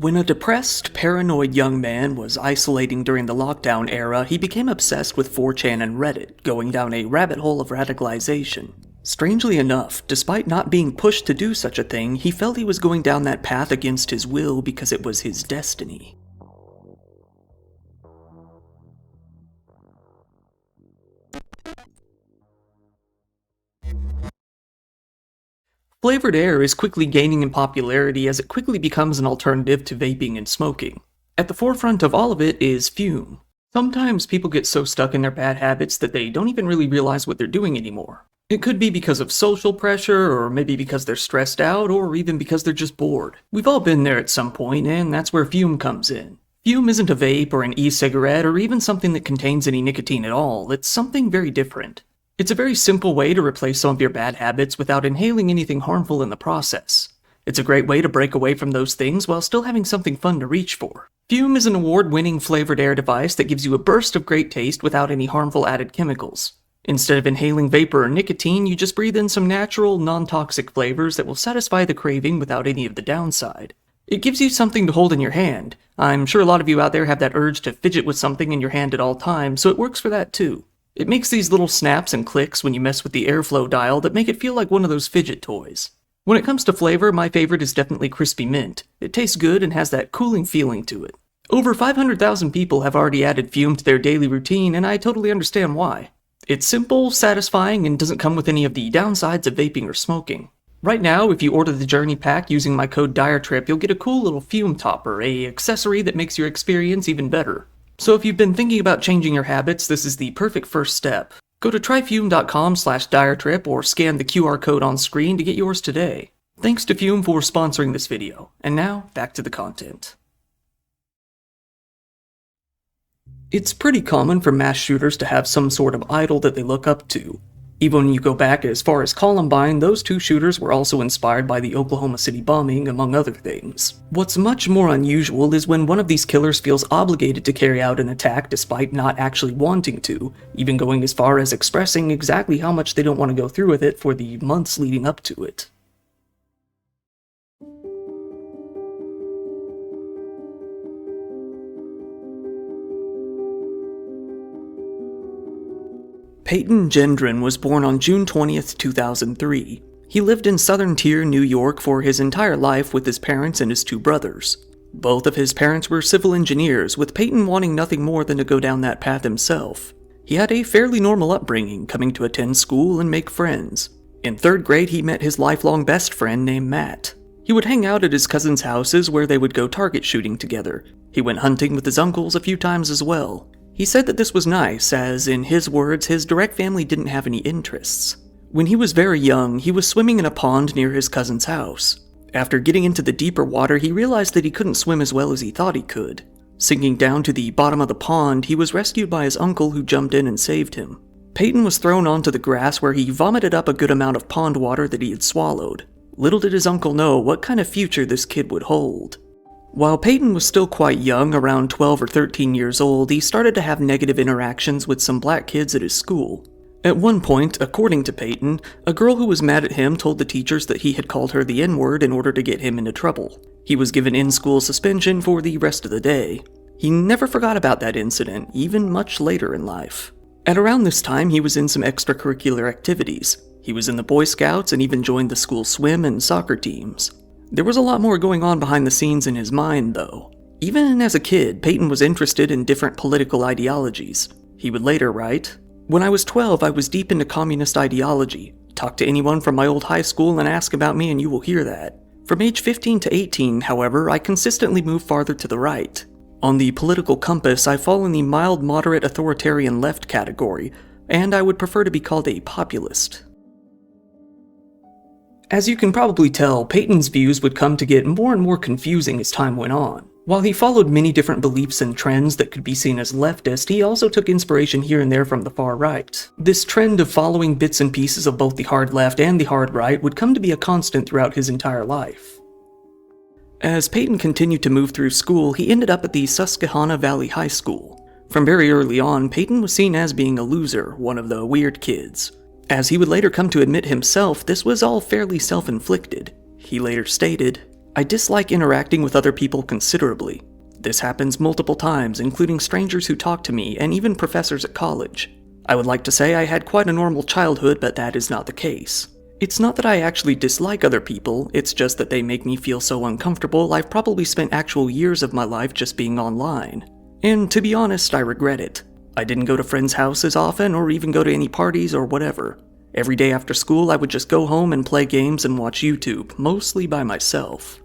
When a depressed, paranoid young man was isolating during the lockdown era, he became obsessed with 4chan and Reddit, going down a rabbit hole of radicalization. Strangely enough, despite not being pushed to do such a thing, he felt he was going down that path against his will because it was his destiny. Flavored air is quickly gaining in popularity as it quickly becomes an alternative to vaping and smoking. At the forefront of all of it is fume. Sometimes people get so stuck in their bad habits that they don't even really realize what they're doing anymore. It could be because of social pressure, or maybe because they're stressed out, or even because they're just bored. We've all been there at some point, and that's where fume comes in. Fume isn't a vape or an e-cigarette or even something that contains any nicotine at all. It's something very different. It's a very simple way to replace some of your bad habits without inhaling anything harmful in the process. It's a great way to break away from those things while still having something fun to reach for. Fume is an award-winning flavored air device that gives you a burst of great taste without any harmful added chemicals. Instead of inhaling vapor or nicotine, you just breathe in some natural, non-toxic flavors that will satisfy the craving without any of the downside. It gives you something to hold in your hand. I'm sure a lot of you out there have that urge to fidget with something in your hand at all times, so it works for that too. It makes these little snaps and clicks when you mess with the airflow dial that make it feel like one of those fidget toys. When it comes to flavor, my favorite is definitely crispy mint. It tastes good and has that cooling feeling to it. Over 500,000 people have already added fume to their daily routine, and I totally understand why. It's simple, satisfying, and doesn't come with any of the downsides of vaping or smoking. Right now, if you order the Journey Pack using my code DIRETRIP, you'll get a cool little fume topper, an accessory that makes your experience even better. So if you've been thinking about changing your habits, this is the perfect first step. Go to tryfume.com/diretrip or scan the QR code on screen to get yours today. Thanks to Fume for sponsoring this video. And now, back to the content. It's pretty common for mass shooters to have some sort of idol that they look up to. Even when you go back as far as Columbine, those two shooters were also inspired by the Oklahoma City bombing, among other things. What's much more unusual is when one of these killers feels obligated to carry out an attack despite not actually wanting to, even going as far as expressing exactly how much they don't want to go through with it for the months leading up to it. Peyton Gendron was born on June 20th, 2003. He lived in Southern Tier, New York for his entire life with his parents and his two brothers. Both of his parents were civil engineers, with Peyton wanting nothing more than to go down that path himself. He had a fairly normal upbringing, coming to attend school and make friends. In 3rd grade, he met his lifelong best friend named Matt. He would hang out at his cousins' houses where they would go target shooting together. He went hunting with his uncles a few times as well. He said that this was nice, as, in his words, his direct family didn't have any interests. When he was very young, he was swimming in a pond near his cousin's house. After getting into the deeper water, he realized that he couldn't swim as well as he thought he could. Sinking down to the bottom of the pond, he was rescued by his uncle who jumped in and saved him. Peyton was thrown onto the grass where he vomited up a good amount of pond water that he had swallowed. Little did his uncle know what kind of future this kid would hold. While Peyton was still quite young, around 12 or 13 years old, he started to have negative interactions with some black kids at his school. At one point, according to Peyton, a girl who was mad at him told the teachers that he had called her the N-word in order to get him into trouble. He was given in-school suspension for the rest of the day. He never forgot about that incident, even much later in life. At around this time, he was in some extracurricular activities. He was in the Boy Scouts and even joined the school swim and soccer teams. There was a lot more going on behind the scenes in his mind, though. Even as a kid, Peyton was interested in different political ideologies. He would later write, "When I was 12, I was deep into communist ideology. Talk to anyone from my old high school and ask about me and you will hear that. From age 15 to 18, however, I consistently moved farther to the right. On the political compass, I fall in the mild-moderate authoritarian left category, and I would prefer to be called a populist." As you can probably tell, Peyton's views would come to get more and more confusing as time went on. While he followed many different beliefs and trends that could be seen as leftist, he also took inspiration here and there from the far right. This trend of following bits and pieces of both the hard left and the hard right would come to be a constant throughout his entire life. As Peyton continued to move through school, he ended up at the Susquehanna Valley High School. From very early on, Peyton was seen as being a loser, one of the weird kids. As he would later come to admit himself, this was all fairly self-inflicted. He later stated, I dislike interacting with other people considerably. This happens multiple times, including strangers who talk to me and even professors at college. I would like to say I had quite a normal childhood, but that is not the case. It's not that I actually dislike other people, it's just that they make me feel so uncomfortable I've probably spent actual years of my life just being online. And to be honest, I regret it. I didn't go to friends' houses often or even go to any parties or whatever. Every day after school I would just go home and play games and watch YouTube, mostly by myself.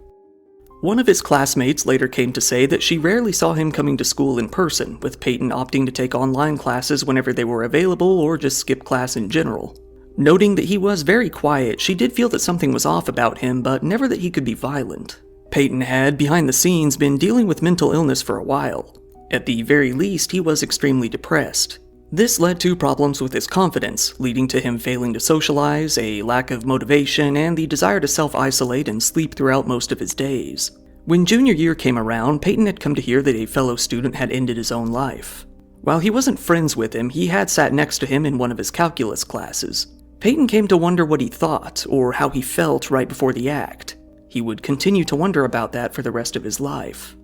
One of his classmates later came to say that she rarely saw him coming to school in person, with Peyton opting to take online classes whenever they were available or just skip class in general. Noting that he was very quiet, she did feel that something was off about him, but never that he could be violent. Peyton had, behind the scenes, been dealing with mental illness for a while. At the very least, he was extremely depressed. This led to problems with his confidence, leading to him failing to socialize, a lack of motivation, and the desire to self-isolate and sleep throughout most of his days. When junior year came around, Peyton had come to hear that a fellow student had ended his own life. While he wasn't friends with him, he had sat next to him in one of his calculus classes. Peyton came to wonder what he thought, or how he felt right before the act. He would continue to wonder about that for the rest of his life.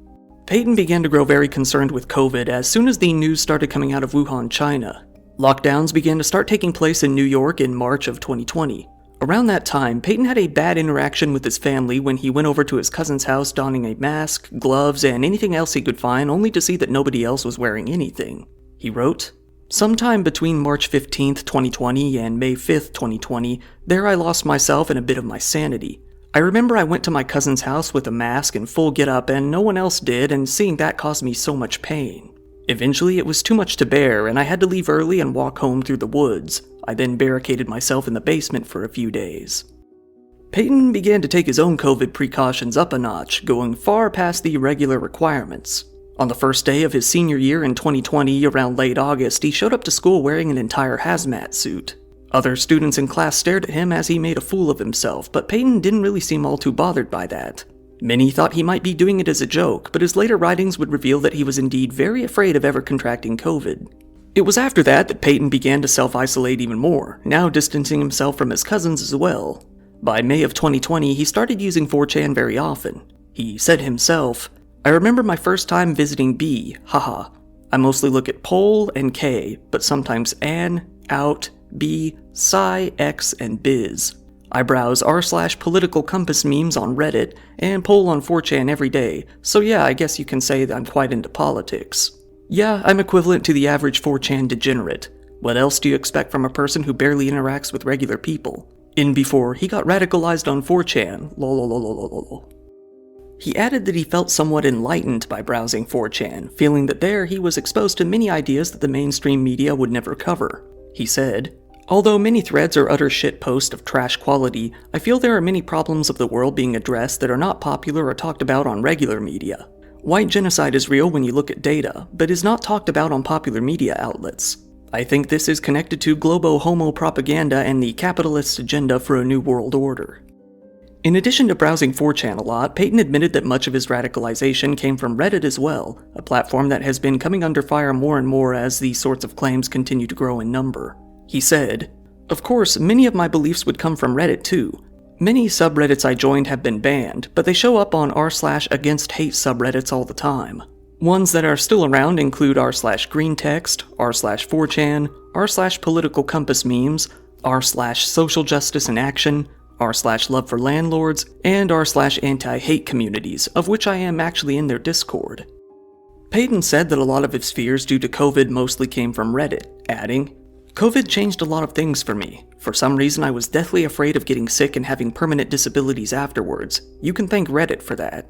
Peyton began to grow very concerned with COVID as soon as the news started coming out of Wuhan, China. Lockdowns began to start taking place in New York in March of 2020. Around that time, Peyton had a bad interaction with his family when he went over to his cousin's house donning a mask, gloves, and anything else he could find, only to see that nobody else was wearing anything. He wrote, "Sometime between March 15th, 2020 and May 5th, 2020, there I lost myself and a bit of my sanity. I remember I went to my cousin's house with a mask and full get-up and no one else did, and seeing that caused me so much pain. Eventually it was too much to bear and I had to leave early and walk home through the woods. I then barricaded myself in the basement for a few days." Peyton began to take his own COVID precautions up a notch, going far past the regular requirements. On the first day of his senior year in 2020, around late August, he showed up to school wearing an entire hazmat suit. Other students in class stared at him as he made a fool of himself, but Peyton didn't really seem all too bothered by that. Many thought he might be doing it as a joke, but his later writings would reveal that he was indeed very afraid of ever contracting COVID. It was after that Peyton began to self-isolate even more, now distancing himself from his cousins as well. By May of 2020, he started using 4chan very often. He said himself, "I remember my first time visiting B, haha. I mostly look at pol and K, but sometimes an, out, B, sci, X, and biz. I browse r/political compass memes on Reddit and poll on 4chan every day, so yeah, I guess you can say that I'm quite into politics. Yeah, I'm equivalent to the average 4chan degenerate. What else do you expect from a person who barely interacts with regular people? In before, he got radicalized on 4chan, lolololololol." He added that he felt somewhat enlightened by browsing 4chan, feeling that there he was exposed to many ideas that the mainstream media would never cover. He said, "Although many threads are utter shit posts of trash quality, I feel there are many problems of the world being addressed that are not popular or talked about on regular media. White genocide is real when you look at data, but is not talked about on popular media outlets. I think this is connected to globo-homo propaganda and the capitalist agenda for a new world order." In addition to browsing 4chan a lot, Peyton admitted that much of his radicalization came from Reddit as well, a platform that has been coming under fire more and more as these sorts of claims continue to grow in number. He said, "Of course, many of my beliefs would come from Reddit too. Many subreddits I joined have been banned, but they show up on r/against-hate subreddits all the time. Ones that are still around include r/greentext, r/4chan, r/political compass memes, r/social justice in action, r/love for landlords, and r/anti-hate communities, of which I am actually in their Discord." Peyton said that a lot of his fears due to COVID mostly came from Reddit, adding, "COVID changed a lot of things for me. For some reason I was deathly afraid of getting sick and having permanent disabilities afterwards. You can thank Reddit for that."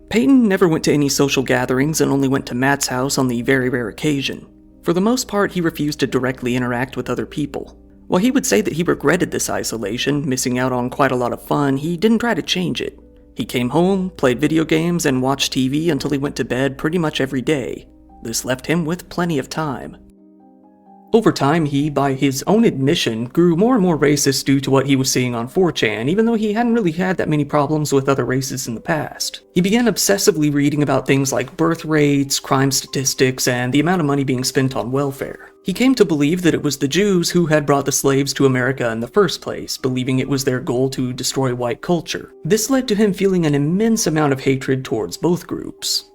Peyton never went to any social gatherings and only went to Matt's house on the very rare occasion. For the most part, he refused to directly interact with other people. While he would say that he regretted this isolation, missing out on quite a lot of fun, he didn't try to change it. He came home, played video games, and watched TV until he went to bed pretty much every day. This left him with plenty of time. Over time, he, by his own admission, grew more and more racist due to what he was seeing on 4chan, even though he hadn't really had that many problems with other races in the past. He began obsessively reading about things like birth rates, crime statistics, and the amount of money being spent on welfare. He came to believe that it was the Jews who had brought the slaves to America in the first place, believing it was their goal to destroy white culture. This led to him feeling an immense amount of hatred towards both groups.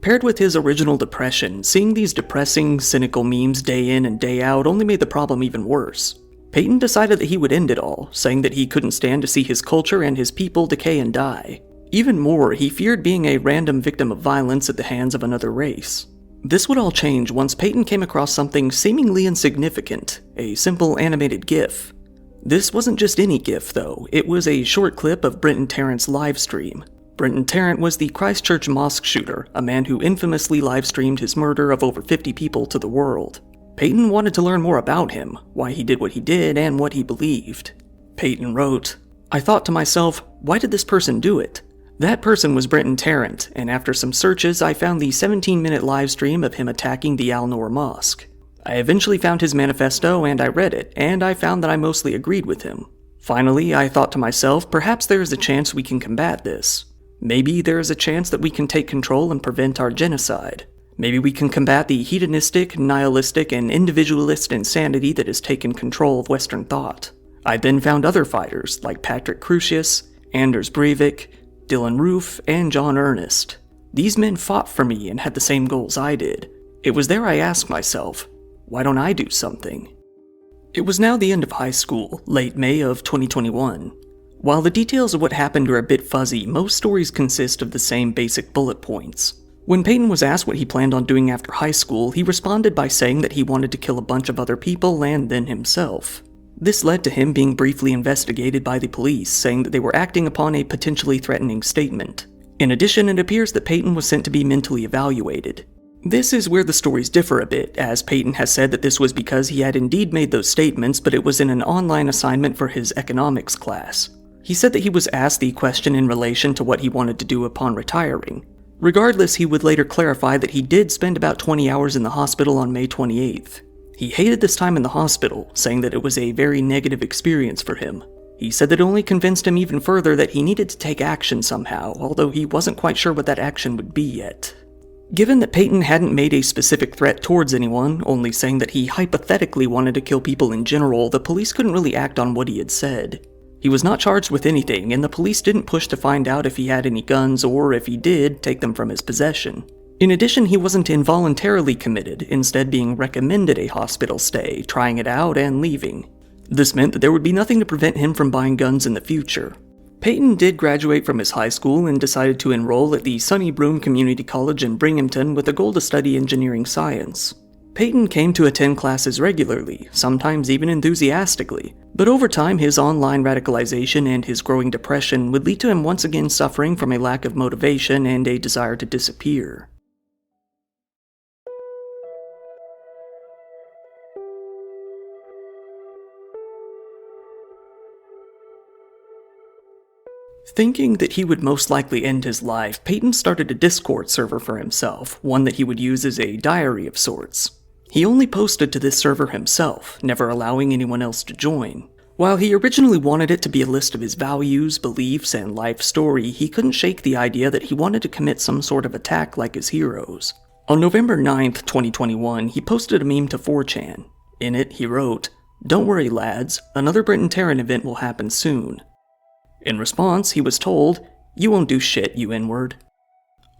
Paired with his original depression, seeing these depressing, cynical memes day in and day out only made the problem even worse. Peyton decided that he would end it all, saying that he couldn't stand to see his culture and his people decay and die. Even more, he feared being a random victim of violence at the hands of another race. This would all change once Peyton came across something seemingly insignificant, a simple animated GIF. This wasn't just any GIF, though. It was a short clip of Brenton Tarrant's live stream. Brenton Tarrant was the Christchurch mosque shooter, a man who infamously live-streamed his murder of over 50 people to the world. Peyton wanted to learn more about him, why he did what he did, and what he believed. Peyton wrote, "I thought to myself, why did this person do it? That person was Brenton Tarrant, and after some searches I found the 17-minute live stream of him attacking the Al-Noor Mosque. I eventually found his manifesto and I read it, and I found that I mostly agreed with him. Finally, I thought to myself, perhaps there is a chance we can combat this. Maybe there is a chance that we can take control and prevent our genocide. Maybe we can combat the hedonistic, nihilistic, and individualist insanity that has taken control of Western thought. I then found other fighters like Patrick Crusius, Anders Breivik, Dylan Roof, and John Earnest. These men fought for me and had the same goals I did. It was there I asked myself, why don't I do something?" It was now the end of high school, late May of 2021. While the details of what happened are a bit fuzzy, most stories consist of the same basic bullet points. When Peyton was asked what he planned on doing after high school, he responded by saying that he wanted to kill a bunch of other people and then himself. This led to him being briefly investigated by the police, saying that they were acting upon a potentially threatening statement. In addition, it appears that Peyton was sent to be mentally evaluated. This is where the stories differ a bit, as Peyton has said that this was because he had indeed made those statements, but it was in an online assignment for his economics class. He said that he was asked the question in relation to what he wanted to do upon retiring. Regardless, he would later clarify that he did spend about 20 hours in the hospital on May 28th. He hated this time in the hospital, saying that it was a very negative experience for him. He said that it only convinced him even further that he needed to take action somehow, although he wasn't quite sure what that action would be yet. Given that Peyton hadn't made a specific threat towards anyone, only saying that he hypothetically wanted to kill people in general, the police couldn't really act on what he had said. He was not charged with anything, and the police didn't push to find out if he had any guns or, if he did, take them from his possession. In addition, he wasn't involuntarily committed, instead being recommended a hospital stay, trying it out, and leaving. This meant that there would be nothing to prevent him from buying guns in the future. Peyton did graduate from his high school and decided to enroll at the Sunnybrook Community College in Binghamton with a goal to study engineering science. Peyton came to attend classes regularly, sometimes even enthusiastically, but over time his online radicalization and his growing depression would lead to him once again suffering from a lack of motivation and a desire to disappear. Thinking that he would most likely end his life, Peyton started a Discord server for himself, one that he would use as a diary of sorts. He only posted to this server himself, never allowing anyone else to join. While he originally wanted it to be a list of his values, beliefs, and life story, he couldn't shake the idea that he wanted to commit some sort of attack like his heroes. On November 9th, 2021, he posted a meme to 4chan. In it, he wrote, "Don't worry lads, another Brenton Tarrant event will happen soon." In response, he was told, "You won't do shit, you N-word."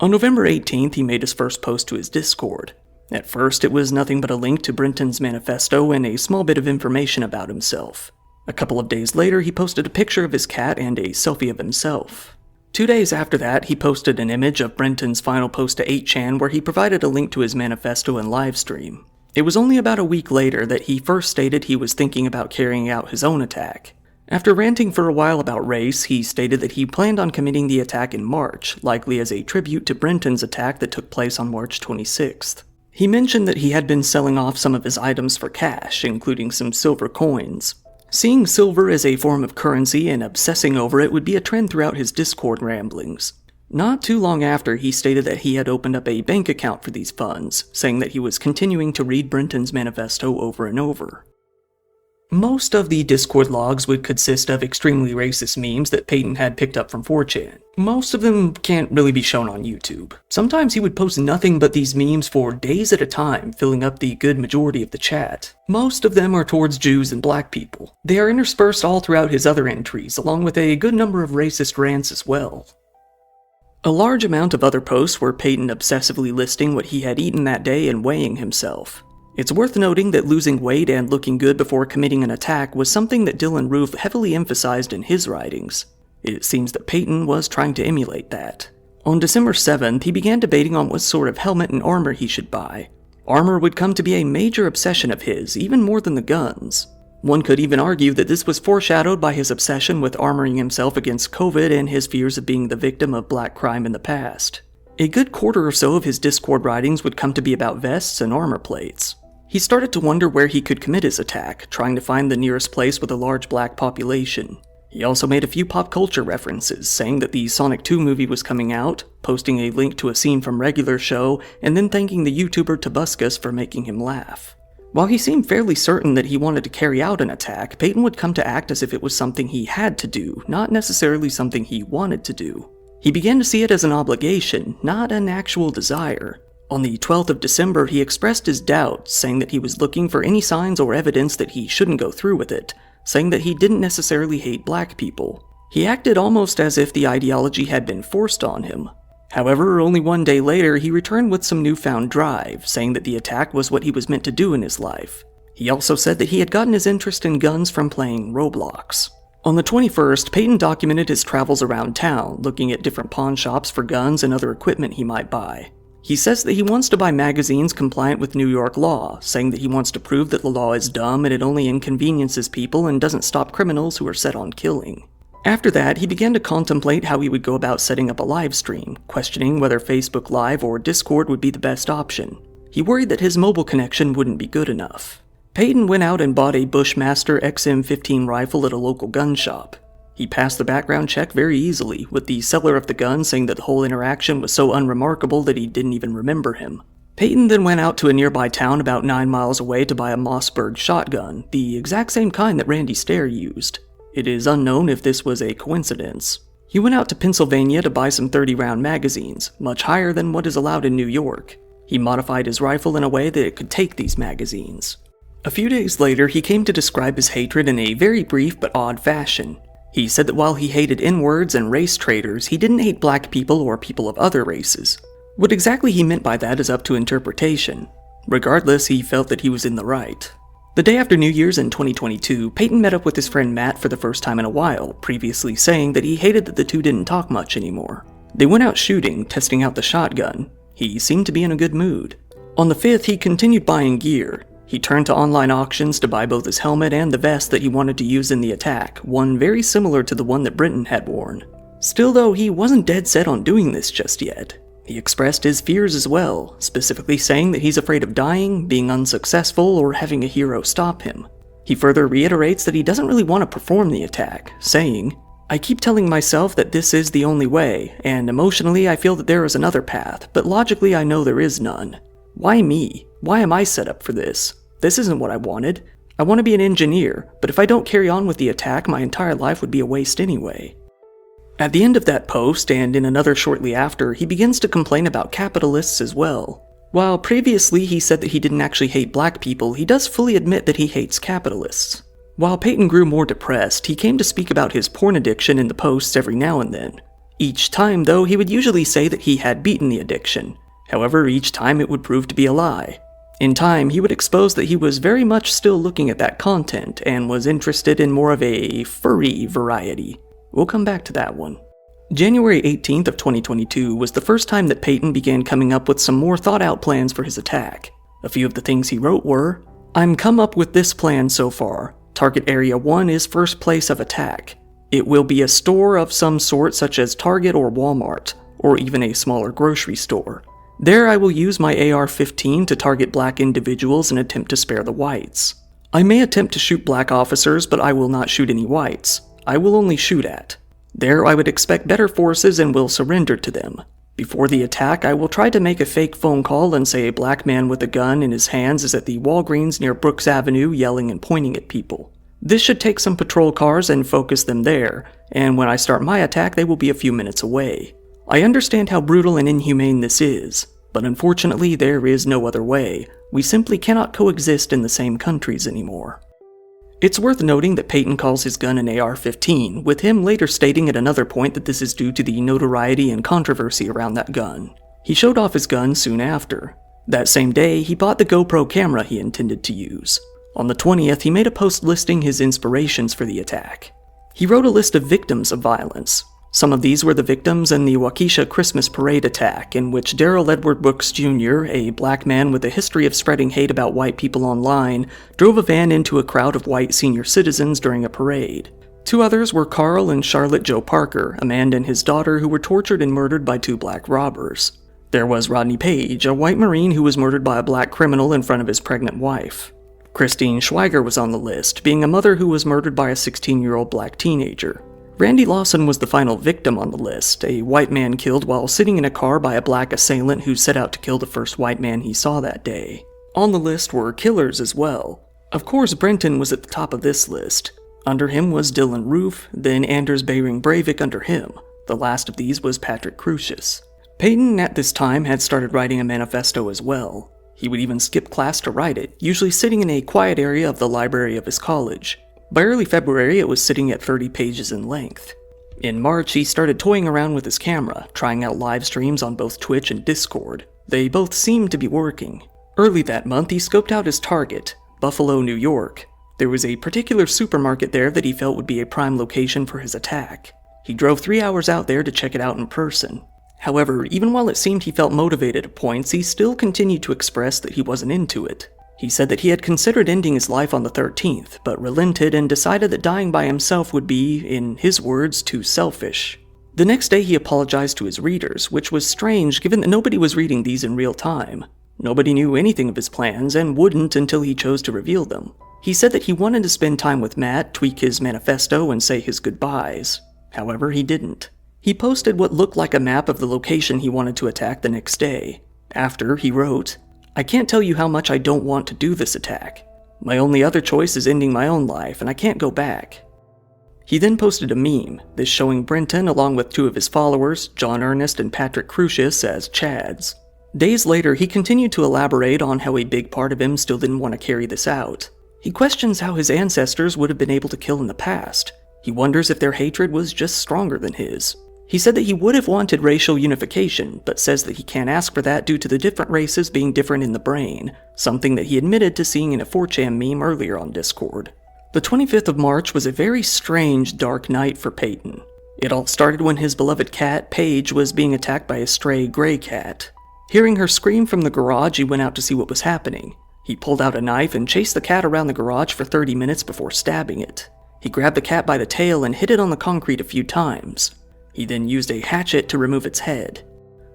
On November 18th, he made his first post to his Discord. At first, it was nothing but a link to Brenton's manifesto and a small bit of information about himself. A couple of days later, he posted a picture of his cat and a selfie of himself. 2 days after that, he posted an image of Brenton's final post to 8chan where he provided a link to his manifesto and livestream. It was only about a week later that he first stated he was thinking about carrying out his own attack. After ranting for a while about race, he stated that he planned on committing the attack in March, likely as a tribute to Brenton's attack that took place on March 26th. He mentioned that he had been selling off some of his items for cash, including some silver coins. Seeing silver as a form of currency and obsessing over it would be a trend throughout his Discord ramblings. Not too long after, he stated that he had opened up a bank account for these funds, saying that he was continuing to read Brenton's manifesto over and over. Most of the Discord logs would consist of extremely racist memes that Peyton had picked up from 4chan. Most of them can't really be shown on YouTube. Sometimes he would post nothing but these memes for days at a time, filling up the good majority of the chat. Most of them are towards Jews and black people. They are interspersed all throughout his other entries, along with a good number of racist rants as well. A large amount of other posts were Peyton obsessively listing what he had eaten that day and weighing himself. It's worth noting that losing weight and looking good before committing an attack was something that Dylan Roof heavily emphasized in his writings. It seems that Peyton was trying to emulate that. On December 7th, he began debating on what sort of helmet and armor he should buy. Armor would come to be a major obsession of his, even more than the guns. One could even argue that this was foreshadowed by his obsession with armoring himself against COVID and his fears of being the victim of black crime in the past. A good quarter or so of his Discord writings would come to be about vests and armor plates. He started to wonder where he could commit his attack, trying to find the nearest place with a large black population. He also made a few pop culture references, saying that the Sonic 2 movie was coming out, posting a link to a scene from Regular Show, and then thanking the YouTuber Tobuscus for making him laugh. While he seemed fairly certain that he wanted to carry out an attack, Peyton would come to act as if it was something he had to do, not necessarily something he wanted to do. He began to see it as an obligation, not an actual desire. On the 12th of December, he expressed his doubts, saying that he was looking for any signs or evidence that he shouldn't go through with it, saying that he didn't necessarily hate black people. He acted almost as if the ideology had been forced on him. However, only one day later, he returned with some newfound drive, saying that the attack was what he was meant to do in his life. He also said that he had gotten his interest in guns from playing Roblox. On the 21st, Peyton documented his travels around town, looking at different pawn shops for guns and other equipment he might buy. He says that he wants to buy magazines compliant with New York law, saying that he wants to prove that the law is dumb and it only inconveniences people and doesn't stop criminals who are set on killing. After that, he began to contemplate how he would go about setting up a live stream, questioning whether Facebook Live or Discord would be the best option. He worried that his mobile connection wouldn't be good enough. Peyton went out and bought a Bushmaster XM15 rifle at a local gun shop. He passed the background check very easily, with the seller of the gun saying that the whole interaction was so unremarkable that he didn't even remember him. Peyton then went out to a nearby town about 9 miles away to buy a Mossberg shotgun, the exact same kind that Randy Stair used. It is unknown if this was a coincidence. He went out to Pennsylvania to buy some 30-round magazines, much higher than what is allowed in New York. He modified his rifle in a way that it could take these magazines. A few days later, he came to describe his hatred in a very brief but odd fashion. He said that while he hated N-words and race traitors, he didn't hate black people or people of other races. What exactly he meant by that is up to interpretation. Regardless, he felt that he was in the right. The day after New Year's in 2022, Peyton met up with his friend Matt for the first time in a while, previously saying that he hated that the two didn't talk much anymore. They went out shooting, testing out the shotgun. He seemed to be in a good mood. On the 5th, he continued buying gear. He turned to online auctions to buy both his helmet and the vest that he wanted to use in the attack, one very similar to the one that Brenton had worn. Still though, he wasn't dead set on doing this just yet. He expressed his fears as well, specifically saying that he's afraid of dying, being unsuccessful, or having a hero stop him. He further reiterates that he doesn't really want to perform the attack, saying, "I keep telling myself that this is the only way, and emotionally I feel that there is another path, but logically I know there is none. Why me? Why am I set up for this? This isn't what I wanted. I want to be an engineer, but if I don't carry on with the attack, my entire life would be a waste anyway." At the end of that post, and in another shortly after, he begins to complain about capitalists as well. While previously he said that he didn't actually hate black people, he does fully admit that he hates capitalists. While Peyton grew more depressed, he came to speak about his porn addiction in the posts every now and then. Each time, though, he would usually say that he had beaten the addiction. However, each time it would prove to be a lie. In time, he would expose that he was very much still looking at that content and was interested in more of a furry variety. We'll come back to that one. January 18th of 2022 was the first time that Peyton began coming up with some more thought-out plans for his attack. A few of the things he wrote were, "I'm come up with this plan so far. Target Area 1 is first place of attack. It will be a store of some sort such as Target or Walmart, or even a smaller grocery store. There I will use my AR-15 to target black individuals and attempt to spare the whites. I may attempt to shoot black officers, but I will not shoot any whites. I will only shoot at. There I would expect better forces and will surrender to them. Before the attack, I will try to make a fake phone call and say a black man with a gun in his hands is at the Walgreens near Brooks Avenue yelling and pointing at people. This should take some patrol cars and focus them there, and when I start my attack they will be a few minutes away. I understand how brutal and inhumane this is, but unfortunately there is no other way. We simply cannot coexist in the same countries anymore. It's worth noting that Peyton calls his gun an AR-15, with him later stating at another point that this is due to the notoriety and controversy around that gun. He showed off his gun soon after. That same day, he bought the GoPro camera he intended to use. On the 20th, he made a post listing his inspirations for the attack. He wrote a list of victims of violence. Some of these were the victims in the Waukesha Christmas Parade attack, in which Darrell Edward Brooks Jr., a black man with a history of spreading hate about white people online, drove a van into a crowd of white senior citizens during a parade. Two others were Carl and Charlotte Joe Parker, a man and his daughter who were tortured and murdered by two black robbers. There was Rodney Page, a white Marine who was murdered by a black criminal in front of his pregnant wife. Christine Schweiger was on the list, being a mother who was murdered by a 16-year-old black teenager. Randy Lawson was the final victim on the list, a white man killed while sitting in a car by a black assailant who set out to kill the first white man he saw that day. On the list were killers as well. Of course, Brenton was at the top of this list. Under him was Dylan Roof, then Anders Behring Breivik under him. The last of these was Patrick Crucius. Peyton at this time had started writing a manifesto as well. He would even skip class to write it, usually sitting in a quiet area of the library of his college. By early February, it was sitting at 30 pages in length. In March, he started toying around with his camera, trying out live streams on both Twitch and Discord. They both seemed to be working. Early that month, he scoped out his target, Buffalo, New York. There was a particular supermarket there that he felt would be a prime location for his attack. He drove 3 hours out there to check it out in person. However, even while it seemed he felt motivated at points, he still continued to express that he wasn't into it. He said that he had considered ending his life on the 13th, but relented and decided that dying by himself would be, in his words, too selfish. The next day he apologized to his readers, which was strange given that nobody was reading these in real time. Nobody knew anything of his plans and wouldn't until he chose to reveal them. He said that he wanted to spend time with Matt, tweak his manifesto, and say his goodbyes. However, he didn't. He posted what looked like a map of the location he wanted to attack the next day. After, he wrote, "I can't tell you how much I don't want to do this attack. My only other choice is ending my own life, and I can't go back." He then posted a meme, this showing Brenton along with two of his followers, John Ernest and Patrick Crucius, as Chads. Days later, he continued to elaborate on how a big part of him still didn't want to carry this out. He questions how his ancestors would have been able to kill in the past. He wonders if their hatred was just stronger than his. He said that he would have wanted racial unification, but says that he can't ask for that due to the different races being different in the brain, something that he admitted to seeing in a 4chan meme earlier on Discord. The 25th of March was a very strange, dark night for Peyton. It all started when his beloved cat, Paige, was being attacked by a stray gray cat. Hearing her scream from the garage, he went out to see what was happening. He pulled out a knife and chased the cat around the garage for 30 minutes before stabbing it. He grabbed the cat by the tail and hit it on the concrete a few times. He then used a hatchet to remove its head.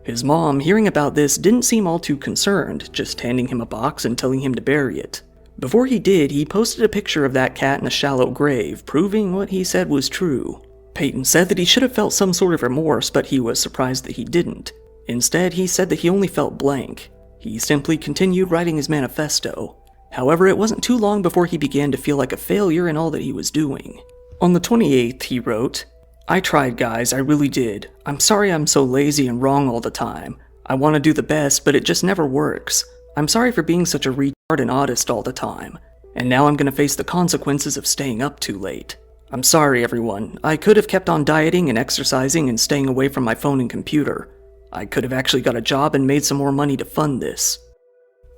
His mom, hearing about this, didn't seem all too concerned, just handing him a box and telling him to bury it. Before he did, he posted a picture of that cat in a shallow grave, proving what he said was true. Peyton said that he should have felt some sort of remorse, but he was surprised that he didn't. Instead, he said that he only felt blank. He simply continued writing his manifesto. However, it wasn't too long before he began to feel like a failure in all that he was doing. On the 28th, he wrote, "I tried, guys, I really did. I'm sorry I'm so lazy and wrong all the time. I want to do the best, but it just never works. I'm sorry for being such a retard and oddist all the time. And now I'm gonna face the consequences of staying up too late. I'm sorry, everyone. I could have kept on dieting and exercising and staying away from my phone and computer. I could have actually got a job and made some more money to fund this.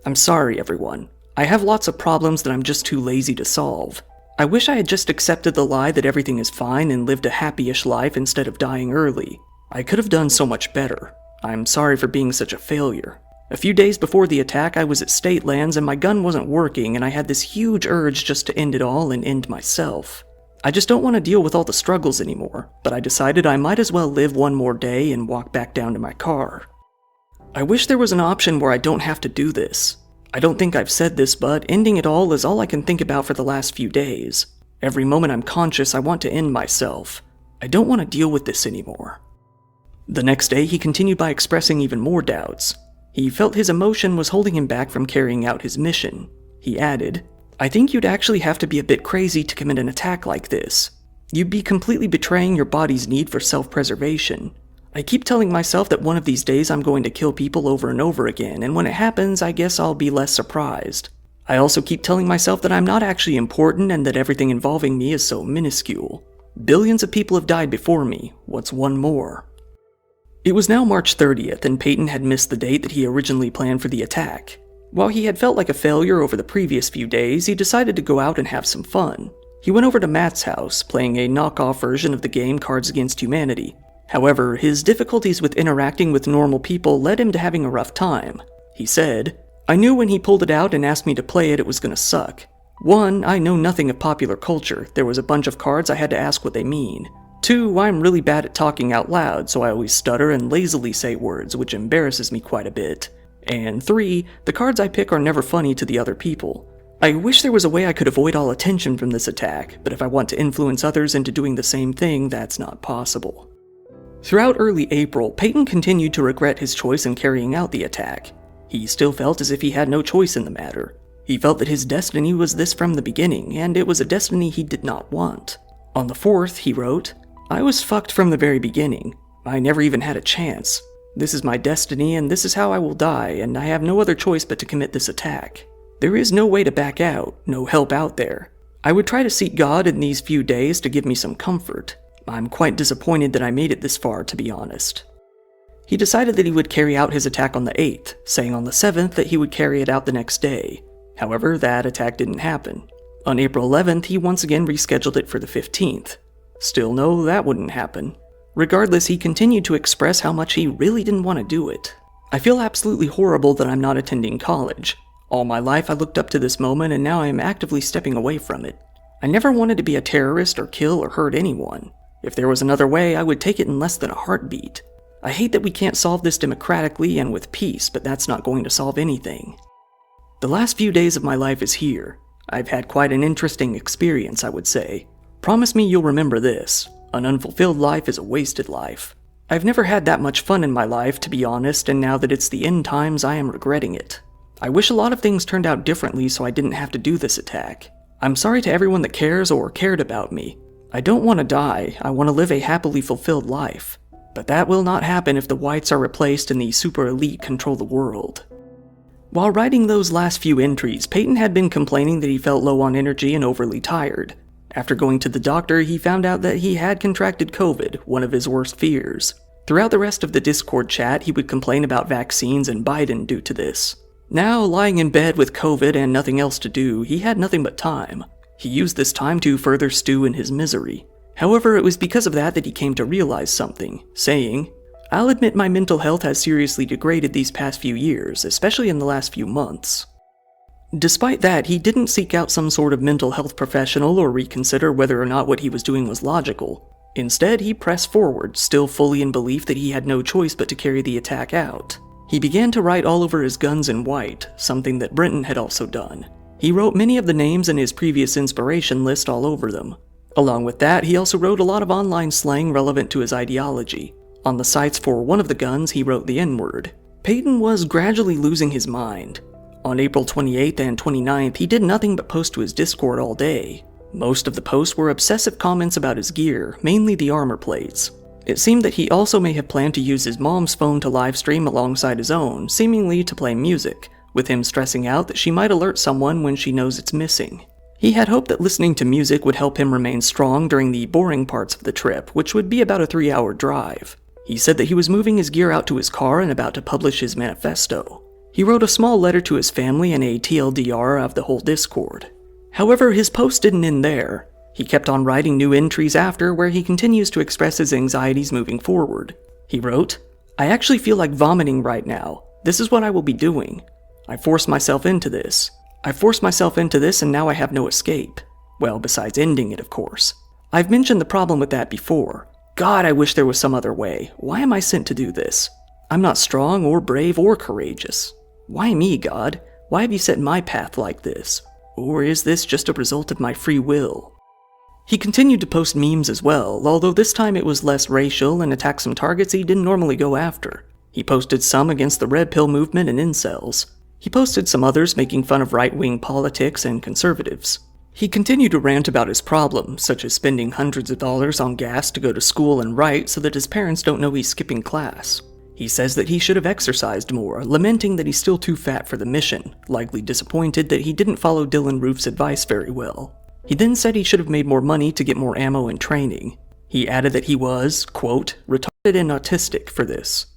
I'm sorry, everyone. I have lots of problems that I'm just too lazy to solve. I wish I had just accepted the lie that everything is fine and lived a happy-ish life instead of dying early. I could have done so much better. I'm sorry for being such a failure. A few days before the attack, I was at State Lands and my gun wasn't working and I had this huge urge just to end it all and end myself. I just don't want to deal with all the struggles anymore, but I decided I might as well live one more day and walk back down to my car. I wish there was an option where I don't have to do this. I don't think I've said this, but ending it all is all I can think about for the last few days. Every moment I'm conscious, I want to end myself. I don't want to deal with this anymore. The next day, he continued by expressing even more doubts. He felt his emotion was holding him back from carrying out his mission. He added, I think you'd actually have to be a bit crazy to commit an attack like this. You'd be completely betraying your body's need for self-preservation. I keep telling myself that one of these days I'm going to kill people over and over again, and when it happens, I guess I'll be less surprised. I also keep telling myself that I'm not actually important and that everything involving me is so minuscule. Billions of people have died before me. What's one more? It was now March 30th, and Peyton had missed the date that he originally planned for the attack. While he had felt like a failure over the previous few days, he decided to go out and have some fun. He went over to Matt's house, playing a knockoff version of the game Cards Against Humanity. However, his difficulties with interacting with normal people led him to having a rough time. He said, I knew when he pulled it out and asked me to play it, it was gonna suck. 1, I know nothing of popular culture. There was a bunch of cards I had to ask what they mean. 2, I'm really bad at talking out loud, so I always stutter and lazily say words, which embarrasses me quite a bit. And 3, the cards I pick are never funny to the other people. I wish there was a way I could avoid all attention from this attack, but if I want to influence others into doing the same thing, that's not possible. Throughout early April, Peyton continued to regret his choice in carrying out the attack. He still felt as if he had no choice in the matter. He felt that his destiny was this from the beginning, and it was a destiny he did not want. On the 4th, he wrote, I was fucked from the very beginning. I never even had a chance. This is my destiny, and this is how I will die, and I have no other choice but to commit this attack. There is no way to back out, no help out there. I would try to seek God in these few days to give me some comfort. I'm quite disappointed that I made it this far, to be honest. He decided that he would carry out his attack on the 8th, saying on the 7th that he would carry it out the next day. However, that attack didn't happen. On April 11th, he once again rescheduled it for the 15th. Still no, that wouldn't happen. Regardless, he continued to express how much he really didn't want to do it. I feel absolutely horrible that I'm not attending college. All my life I looked up to this moment, and now I am actively stepping away from it. I never wanted to be a terrorist or kill or hurt anyone. If there was another way, I would take it in less than a heartbeat. I hate that we can't solve this democratically and with peace, but that's not going to solve anything. The last few days of my life is here. I've had quite an interesting experience, I would say. Promise me you'll remember this. An unfulfilled life is a wasted life. I've never had that much fun in my life, to be honest, and now that it's the end times, I am regretting it. I wish a lot of things turned out differently so I didn't have to do this attack. I'm sorry to everyone that cares or cared about me. I don't want to die, I want to live a happily fulfilled life. But that will not happen if the whites are replaced and the super elite control the world. While writing those last few entries, Peyton had been complaining that he felt low on energy and overly tired. After going to the doctor, he found out that he had contracted COVID, one of his worst fears. Throughout the rest of the Discord chat, he would complain about vaccines and Biden due to this. Now, lying in bed with COVID and nothing else to do, he had nothing but time. He used this time to further stew in his misery. However, it was because of that he came to realize something, saying, I'll admit my mental health has seriously degraded these past few years, especially in the last few months. Despite that, he didn't seek out some sort of mental health professional or reconsider whether or not what he was doing was logical. Instead, he pressed forward, still fully in belief that he had no choice but to carry the attack out. He began to write all over his guns in white, something that Brenton had also done. He wrote many of the names in his previous inspiration list all over them. Along with that, he also wrote a lot of online slang relevant to his ideology. On the sights for one of the guns, he wrote the N-word. Peyton was gradually losing his mind. On April 28th and 29th, he did nothing but post to his Discord all day. Most of the posts were obsessive comments about his gear, mainly the armor plates. It seemed that he also may have planned to use his mom's phone to livestream alongside his own, seemingly to play music, with him stressing out that she might alert someone when she knows it's missing. He had hoped that listening to music would help him remain strong during the boring parts of the trip, which would be about a 3-hour drive. He said that he was moving his gear out to his car and about to publish his manifesto. He wrote a small letter to his family and a TLDR of the whole Discord. However, his post didn't end there. He kept on writing new entries after, where he continues to express his anxieties moving forward. He wrote, I actually feel like vomiting right now. This is what I will be doing. I forced myself into this. And now I have no escape. Well, besides ending it, of course. I've mentioned the problem with that before. God, I wish there was some other way. Why am I sent to do this? I'm not strong or brave or courageous. Why me, God? Why have you set my path like this? Or is this just a result of my free will? He continued to post memes as well, although this time it was less racial and attacked some targets he didn't normally go after. He posted some against the Red Pill movement and incels. He posted some others making fun of right-wing politics and conservatives. He continued to rant about his problems, such as spending hundreds of dollars on gas to go to school and write so that his parents don't know he's skipping class. He says that he should have exercised more, lamenting that he's still too fat for the mission, likely disappointed that he didn't follow Dylan Roof's advice very well. He then said he should have made more money to get more ammo and training. He added that he was, quote, retarded and autistic for this.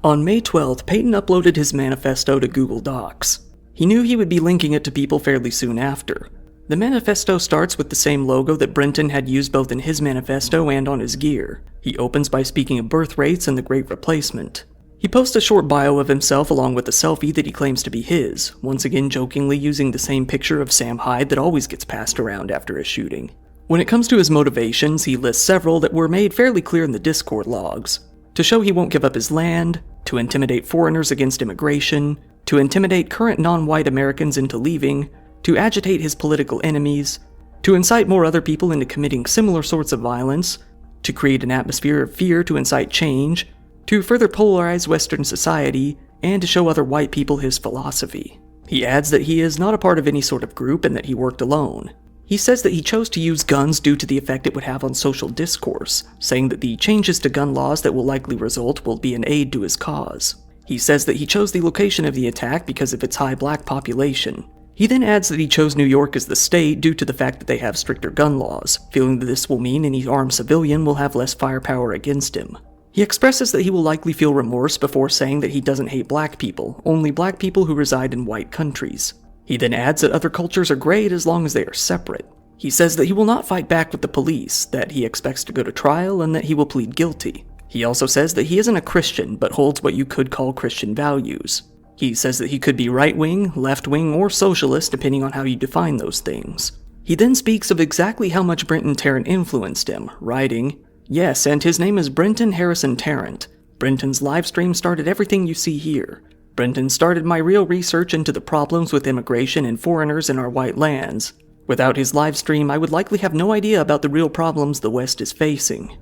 On May 12th, Peyton uploaded his manifesto to Google Docs. He knew he would be linking it to people fairly soon after. The manifesto starts with the same logo that Brenton had used both in his manifesto and on his gear. He opens by speaking of birth rates and the Great Replacement. He posts a short bio of himself along with a selfie that he claims to be his, once again jokingly using the same picture of Sam Hyde that always gets passed around after a shooting. When it comes to his motivations, he lists several that were made fairly clear in the Discord logs. To show he won't give up his land, to intimidate foreigners against immigration, to intimidate current non-white Americans into leaving, to agitate his political enemies, to incite more other people into committing similar sorts of violence, to create an atmosphere of fear to incite change, to further polarize Western society, and to show other white people his philosophy. He adds that he is not a part of any sort of group and that he worked alone. He says that he chose to use guns due to the effect it would have on social discourse, saying that the changes to gun laws that will likely result will be an aid to his cause. He says that he chose the location of the attack because of its high black population. He then adds that he chose New York as the state due to the fact that they have stricter gun laws, feeling that this will mean any armed civilian will have less firepower against him. He expresses that he will likely feel remorse before saying that he doesn't hate black people, only black people who reside in white countries. He then adds that other cultures are great as long as they are separate. He says that he will not fight back with the police, that he expects to go to trial, and that he will plead guilty. He also says that he isn't a Christian, but holds what you could call Christian values. He says that he could be right-wing, left-wing, or socialist depending on how you define those things. He then speaks of exactly how much Brenton Tarrant influenced him, writing, "Yes, and his name is Brenton Harrison Tarrant. Brenton's livestream started everything you see here. Brenton started my real research into the problems with immigration and foreigners in our white lands. Without his livestream, I would likely have no idea about the real problems the West is facing."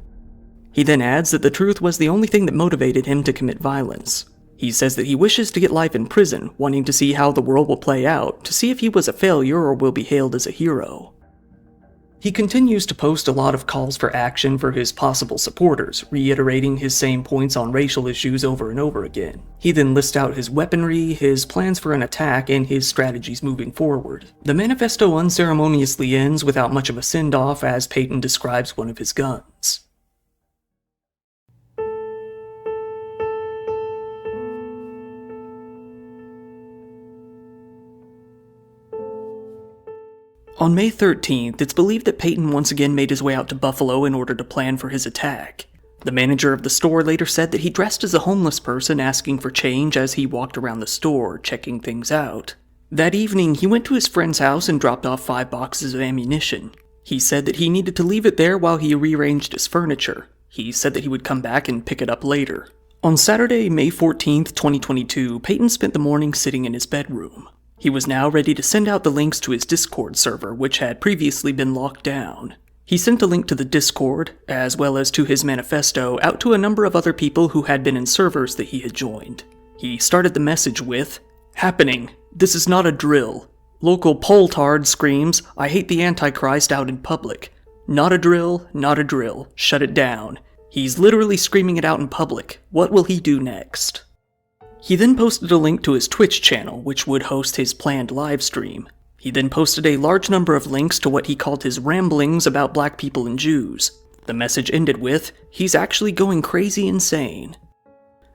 He then adds that the truth was the only thing that motivated him to commit violence. He says that he wishes to get life in prison, wanting to see how the world will play out, to see if he was a failure or will be hailed as a hero. He continues to post a lot of calls for action for his possible supporters, reiterating his same points on racial issues over and over again. He then lists out his weaponry, his plans for an attack, and his strategies moving forward. The manifesto unceremoniously ends without much of a send-off as Peyton describes one of his guns. On May 13th, it's believed that Peyton once again made his way out to Buffalo in order to plan for his attack. The manager of the store later said that he dressed as a homeless person asking for change as he walked around the store, checking things out. That evening, he went to his friend's house and dropped off 5 boxes of ammunition. He said that he needed to leave it there while he rearranged his furniture. He said that he would come back and pick it up later. On Saturday, May 14th, 2022, Peyton spent the morning sitting in his bedroom. He was now ready to send out the links to his Discord server, which had previously been locked down. He sent a link to the Discord, as well as to his manifesto, out to a number of other people who had been in servers that he had joined. He started the message with, "Happening. This is not a drill. Local poltard screams, 'I hate the Antichrist' out in public. Not a drill, not a drill. Shut it down. He's literally screaming it out in public. What will he do next?" He then posted a link to his Twitch channel, which would host his planned livestream. He then posted a large number of links to what he called his ramblings about black people and Jews. The message ended with, "He's actually going crazy insane."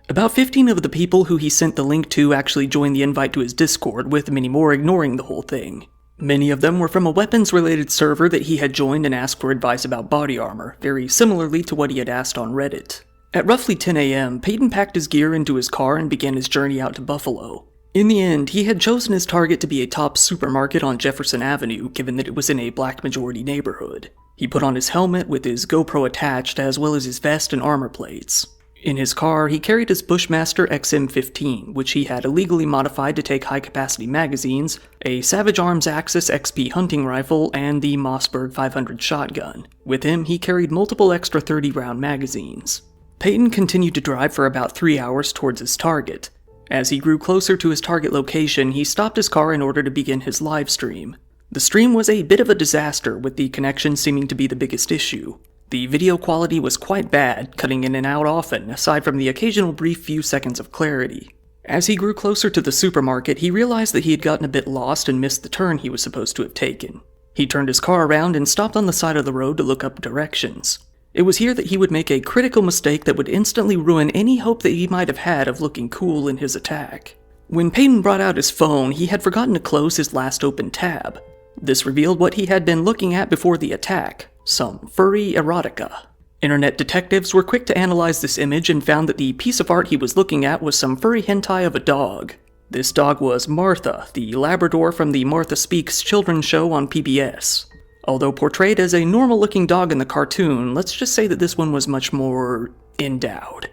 About 15 of the people who he sent the link to actually joined the invite to his Discord, with many more ignoring the whole thing. Many of them were from a weapons-related server that he had joined and asked for advice about body armor, very similarly to what he had asked on Reddit. At roughly 10 a.m., Peyton packed his gear into his car and began his journey out to Buffalo. In the end, he had chosen his target to be a top supermarket on Jefferson Avenue, given that it was in a black-majority neighborhood. He put on his helmet with his GoPro attached, as well as his vest and armor plates. In his car, he carried his Bushmaster XM15, which he had illegally modified to take high-capacity magazines, a Savage Arms Axis XP hunting rifle, and the Mossberg 500 shotgun. With him, he carried multiple extra 30-round magazines. Peyton continued to drive for about 3 hours towards his target. As he grew closer to his target location, he stopped his car in order to begin his live stream. The stream was a bit of a disaster, with the connection seeming to be the biggest issue. The video quality was quite bad, cutting in and out often, aside from the occasional brief few seconds of clarity. As he grew closer to the supermarket, he realized that he had gotten a bit lost and missed the turn he was supposed to have taken. He turned his car around and stopped on the side of the road to look up directions. It was here that he would make a critical mistake that would instantly ruin any hope that he might have had of looking cool in his attack. When Peyton brought out his phone, he had forgotten to close his last open tab. This revealed what he had been looking at before the attack: some furry erotica. Internet detectives were quick to analyze this image and found that the piece of art he was looking at was some furry hentai of a dog. This dog was Martha, the Labrador from the Martha Speaks children's show on PBS. Although portrayed as a normal-looking dog in the cartoon, let's just say that this one was much more endowed.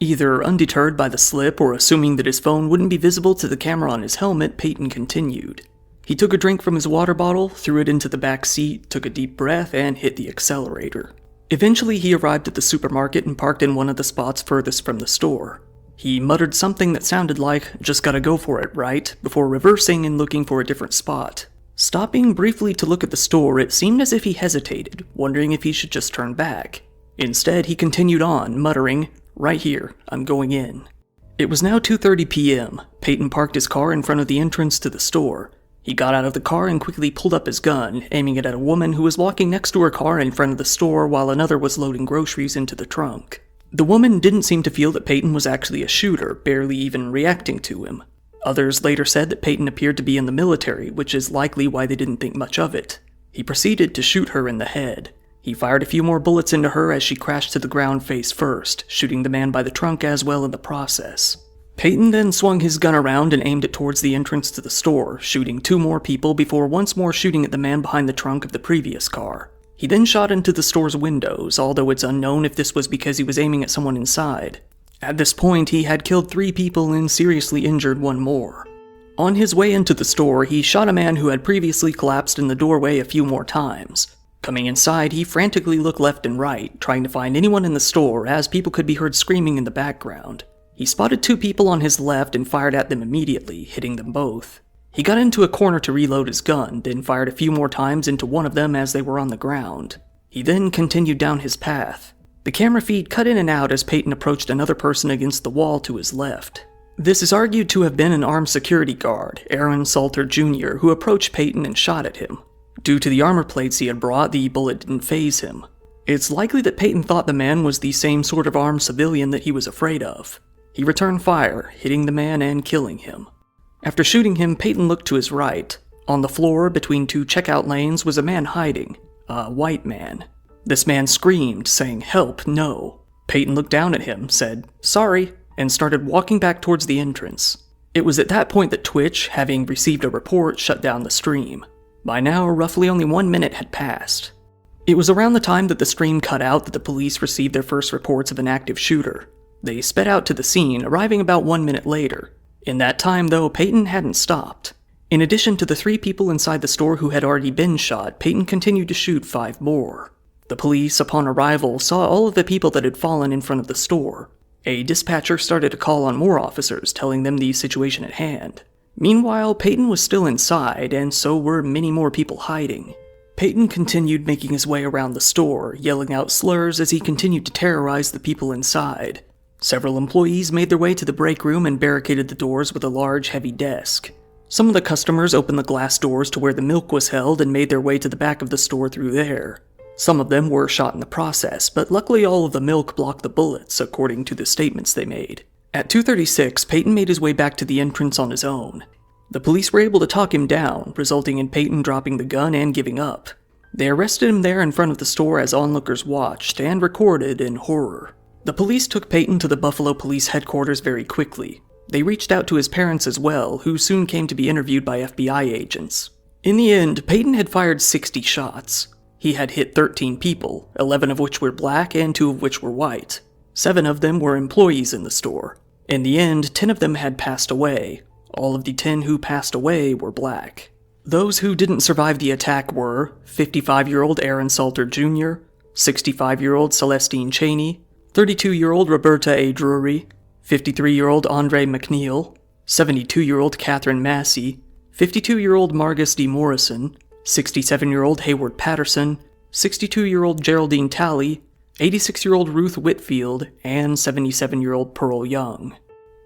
Either undeterred by the slip or assuming that his phone wouldn't be visible to the camera on his helmet, Peyton continued. He took a drink from his water bottle, threw it into the back seat, took a deep breath, and hit the accelerator. Eventually, he arrived at the supermarket and parked in one of the spots furthest from the store. He muttered something that sounded like, "Just gotta go for it, right?" before reversing and looking for a different spot. Stopping briefly to look at the store, it seemed as if he hesitated, wondering if he should just turn back. Instead, he continued on, muttering, "Right here, I'm going in." It was now 2:30 p.m. Peyton parked his car in front of the entrance to the store. He got out of the car and quickly pulled up his gun, aiming it at a woman who was walking next to her car in front of the store while another was loading groceries into the trunk. The woman didn't seem to feel that Peyton was actually a shooter, barely even reacting to him. Others later said that Peyton appeared to be in the military, which is likely why they didn't think much of it. He proceeded to shoot her in the head. He fired a few more bullets into her as she crashed to the ground face first, shooting the man by the trunk as well in the process. Peyton then swung his gun around and aimed it towards the entrance to the store, shooting 2 more people before once more shooting at the man behind the trunk of the previous car. He then shot into the store's windows, although it's unknown if this was because he was aiming at someone inside. At this point, he had killed 3 people and seriously injured 1 more. On his way into the store, he shot a man who had previously collapsed in the doorway a few more times. Coming inside, he frantically looked left and right, trying to find anyone in the store, as people could be heard screaming in the background. He spotted 2 people on his left and fired at them immediately, hitting them both. He got into a corner to reload his gun, then fired a few more times into one of them as they were on the ground. He then continued down his path. The camera feed cut in and out as Peyton approached another person against the wall to his left. This is argued to have been an armed security guard, Aaron Salter Jr., who approached Peyton and shot at him. Due to the armor plates he had brought, the bullet didn't faze him. It's likely that Peyton thought the man was the same sort of armed civilian that he was afraid of. He returned fire, hitting the man and killing him. After shooting him, Peyton looked to his right. On the floor, between 2 checkout lanes, was a man hiding. A white man. This man screamed, saying, "Help, no." Peyton looked down at him, said, "Sorry," and started walking back towards the entrance. It was at that point that Twitch, having received a report, shut down the stream. By now, roughly only 1 minute had passed. It was around the time that the stream cut out that the police received their first reports of an active shooter. They sped out to the scene, arriving about 1 minute later. In that time, though, Peyton hadn't stopped. In addition to the 3 people inside the store who had already been shot, Peyton continued to shoot 5 more. The police, upon arrival, saw all of the people that had fallen in front of the store. A dispatcher started to call on more officers, telling them the situation at hand. Meanwhile, Peyton was still inside, and so were many more people hiding. Peyton continued making his way around the store, yelling out slurs as he continued to terrorize the people inside. Several employees made their way to the break room and barricaded the doors with a large, heavy desk. Some of the customers opened the glass doors to where the milk was held and made their way to the back of the store through there. Some of them were shot in the process, but luckily all of the milk blocked the bullets, according to the statements they made. At 2:36, Peyton made his way back to the entrance on his own. The police were able to talk him down, resulting in Peyton dropping the gun and giving up. They arrested him there in front of the store as onlookers watched and recorded in horror. The police took Peyton to the Buffalo Police Headquarters very quickly. They reached out to his parents as well, who soon came to be interviewed by FBI agents. In the end, Peyton had fired 60 shots. He had hit 13 people, 11 of which were black and 2 of which were white. 7 of them were employees in the store. In the end, 10 of them had passed away. All of the 10 who passed away were black. Those who didn't survive the attack were 55-year-old Aaron Salter Jr., 65-year-old Celestine Cheney, 32-year-old Roberta A. Drury, 53-year-old Andre McNeil, 72-year-old Catherine Massey, 52-year-old Margus D. Morrison, 67-year-old Hayward Patterson, 62-year-old Geraldine Talley, 86-year-old Ruth Whitfield, and 77-year-old Pearl Young.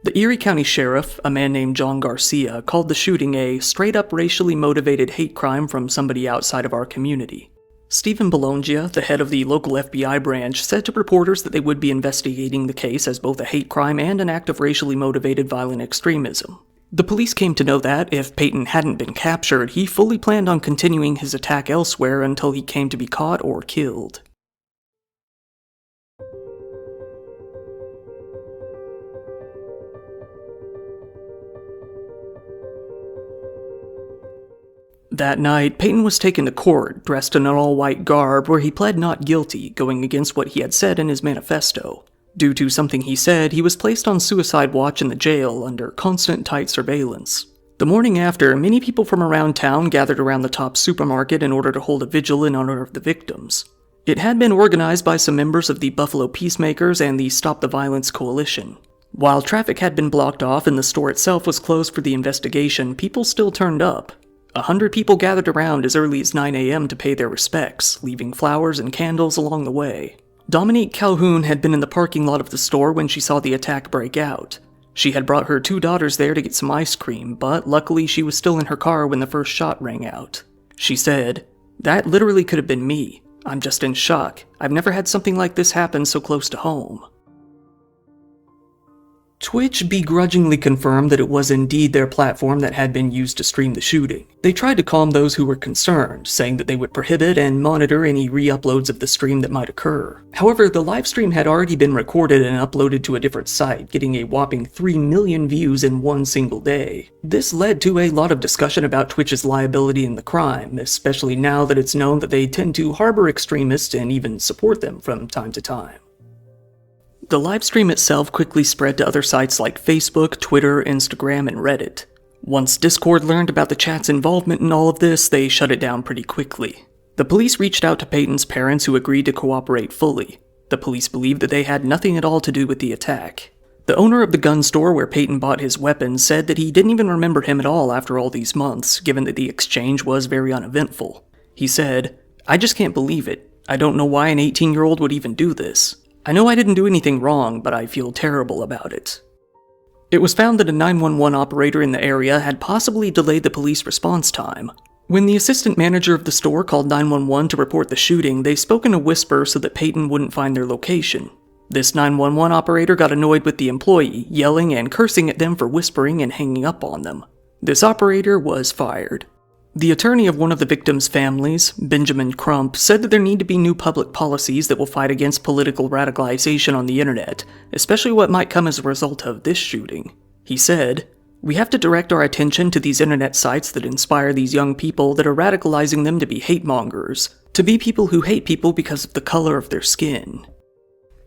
The Erie County Sheriff, a man named John Garcia, called the shooting a straight-up racially motivated hate crime from somebody outside of our community. Stephen Bologna, the head of the local FBI branch, said to reporters that they would be investigating the case as both a hate crime and an act of racially motivated violent extremism. The police came to know that, if Payton hadn't been captured, he fully planned on continuing his attack elsewhere until he came to be caught or killed. That night, Payton was taken to court, dressed in an all-white garb, where he pled not guilty, going against what he had said in his manifesto. Due to something he said, he was placed on suicide watch in the jail under constant tight surveillance. The morning after, many people from around town gathered around the Top supermarket in order to hold a vigil in honor of the victims. It had been organized by some members of the Buffalo Peacemakers and the Stop the Violence Coalition. While traffic had been blocked off and the store itself was closed for the investigation, people still turned up. 100 people gathered around as early as 9 a.m. to pay their respects, leaving flowers and candles along the way. Dominique Calhoun had been in the parking lot of the store when she saw the attack break out. She had brought her 2 daughters there to get some ice cream, but luckily she was still in her car when the first shot rang out. She said, "That literally could have been me. I'm just in shock. I've never had something like this happen so close to home." Twitch begrudgingly confirmed that it was indeed their platform that had been used to stream the shooting. They tried to calm those who were concerned, saying that they would prohibit and monitor any re-uploads of the stream that might occur. However, the live stream had already been recorded and uploaded to a different site, getting a whopping 3 million views in one single day. This led to a lot of discussion about Twitch's liability in the crime, especially now that it's known that they tend to harbor extremists and even support them from time to time. The livestream itself quickly spread to other sites like Facebook, Twitter, Instagram, and Reddit. Once Discord learned about the chat's involvement in all of this, they shut it down pretty quickly. The police reached out to Payton's parents, who agreed to cooperate fully. The police believed that they had nothing at all to do with the attack. The owner of the gun store where Payton bought his weapons said that he didn't even remember him at all after all these months, given that the exchange was very uneventful. He said, "I just can't believe it. I don't know why an 18-year-old would even do this. I know I didn't do anything wrong, but I feel terrible about it." It was found that a 911 operator in the area had possibly delayed the police response time. When the assistant manager of the store called 911 to report the shooting, they spoke in a whisper so that Payton wouldn't find their location. This 911 operator got annoyed with the employee, yelling and cursing at them for whispering and hanging up on them. This operator was fired. The attorney of one of the victims' families, Benjamin Crump, said that there need to be new public policies that will fight against political radicalization on the internet, especially what might come as a result of this shooting. He said, "We have to direct our attention to these internet sites that inspire these young people that are radicalizing them to be hate mongers, to be people who hate people because of the color of their skin."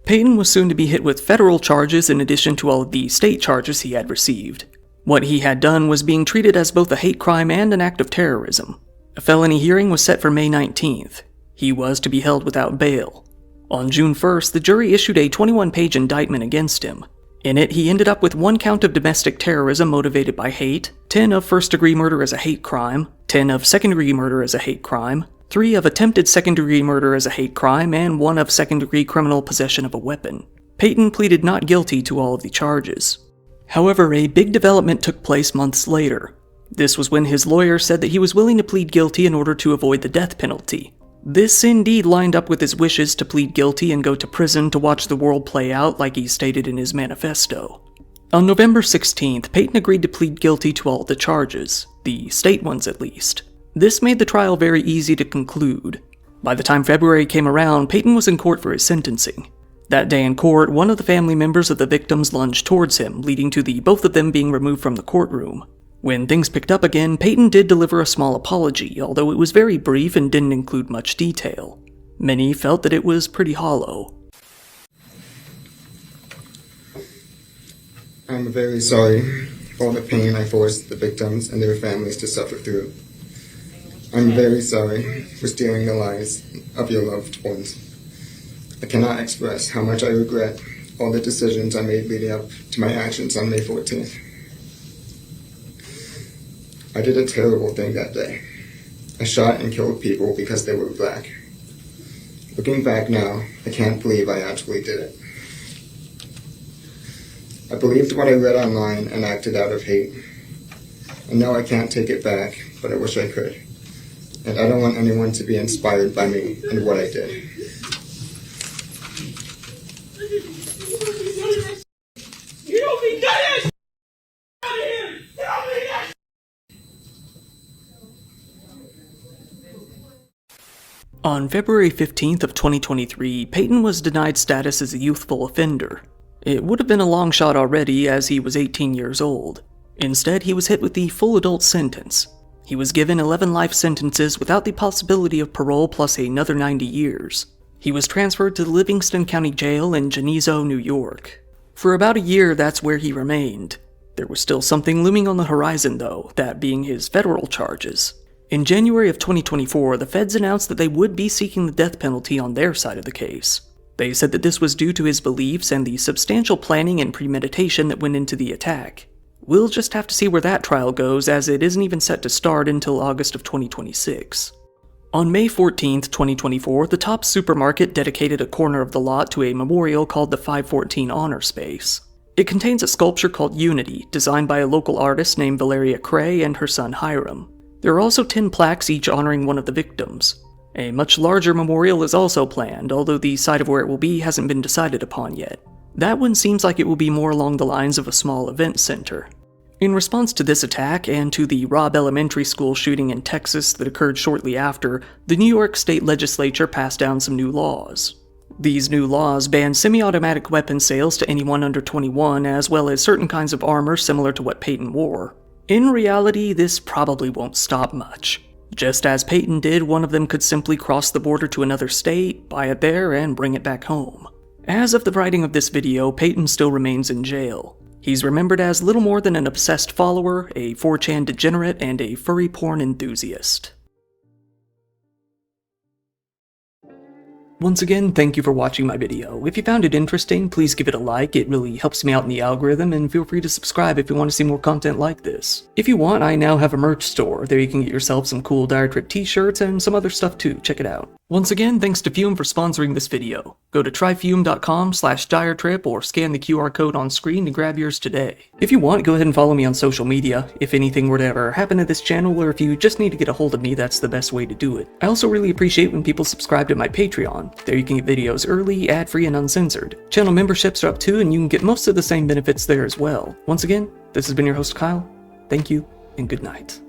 Payton was soon to be hit with federal charges in addition to all of the state charges he had received. What he had done was being treated as both a hate crime and an act of terrorism. A felony hearing was set for May 19th. He was to be held without bail. On June 1st, the jury issued a 21-page indictment against him. In it, he ended up with 1 count of domestic terrorism motivated by hate, 10 of first-degree murder as a hate crime, 10 of second-degree murder as a hate crime, 3 of attempted second-degree murder as a hate crime, and 1 of second-degree criminal possession of a weapon. Payton pleaded not guilty to all of the charges. However, a big development took place months later. This was when his lawyer said that he was willing to plead guilty in order to avoid the death penalty. This indeed lined up with his wishes to plead guilty and go to prison to watch the world play out like he stated in his manifesto. On November 16th, Payton agreed to plead guilty to all the charges, the state ones at least. This made the trial very easy to conclude. By the time February came around, Payton was in court for his sentencing. That day in court, one of the family members of the victims lunged towards him, leading to the both of them being removed from the courtroom. When things picked up again, Payton did deliver a small apology, although it was very brief and didn't include much detail. Many felt that it was pretty hollow. I'm very sorry for all the pain I forced the victims and their families to suffer through. I'm very sorry for stealing the lives of your loved ones. I cannot express how much I regret all the decisions I made leading up to my actions on May 14th. I did a terrible thing that day. I shot and killed people because they were black. Looking back now, I can't believe I actually did it. I believed what I read online and acted out of hate. I know I can't take it back, but I wish I could. And I don't want anyone to be inspired by me and what I did. On February 15th of 2023, Payton was denied status as a youthful offender. It would have been a long shot already, as he was 18 years old. Instead, he was hit with the full adult sentence. He was given 11 life sentences without the possibility of parole plus another 90 years. He was transferred to the Livingston County Jail in Geneseo, New York. For about a year, that's where he remained. There was still something looming on the horizon though, that being his federal charges. In January of 2024, the feds announced that they would be seeking the death penalty on their side of the case. They said that this was due to his beliefs and the substantial planning and premeditation that went into the attack. We'll just have to see where that trial goes, as it isn't even set to start until August of 2026. On May 14th, 2024, the Tops Supermarket dedicated a corner of the lot to a memorial called the 514 Honor Space. It contains a sculpture called Unity, designed by a local artist named Valeria Cray and her son Hiram. There are also 10 plaques each honoring one of the victims. A much larger memorial is also planned, although the site of where it will be hasn't been decided upon yet. That one seems like it will be more along the lines of a small event center. In response to this attack, and to the Robb Elementary School shooting in Texas that occurred shortly after, the New York State Legislature passed down some new laws. These new laws ban semi-automatic weapon sales to anyone under 21, as well as certain kinds of armor similar to what Payton wore. In reality, this probably won't stop much. Just as Payton did, one of them could simply cross the border to another state, buy it there, and bring it back home. As of the writing of this video, Payton still remains in jail. He's remembered as little more than an obsessed follower, a 4chan degenerate, and a furry porn enthusiast. Once again, thank you for watching my video. If you found it interesting, please give it a like, it really helps me out in the algorithm, and feel free to subscribe if you want to see more content like this. If you want, I now have a merch store. There you can get yourself some cool Dire Trip t-shirts and some other stuff too, check it out. Once again, thanks to Fume for sponsoring this video. Go to tryfume.com/diretrip or scan the QR code on screen to grab yours today. If you want, go ahead and follow me on social media. If anything were to ever happen to this channel, or if you just need to get a hold of me, that's the best way to do it. I also really appreciate when people subscribe to my Patreon. There you can get videos early, ad-free, and uncensored. Channel memberships are up too, and you can get most of the same benefits there as well. Once again, this has been your host Kyle. Thank you, and good night.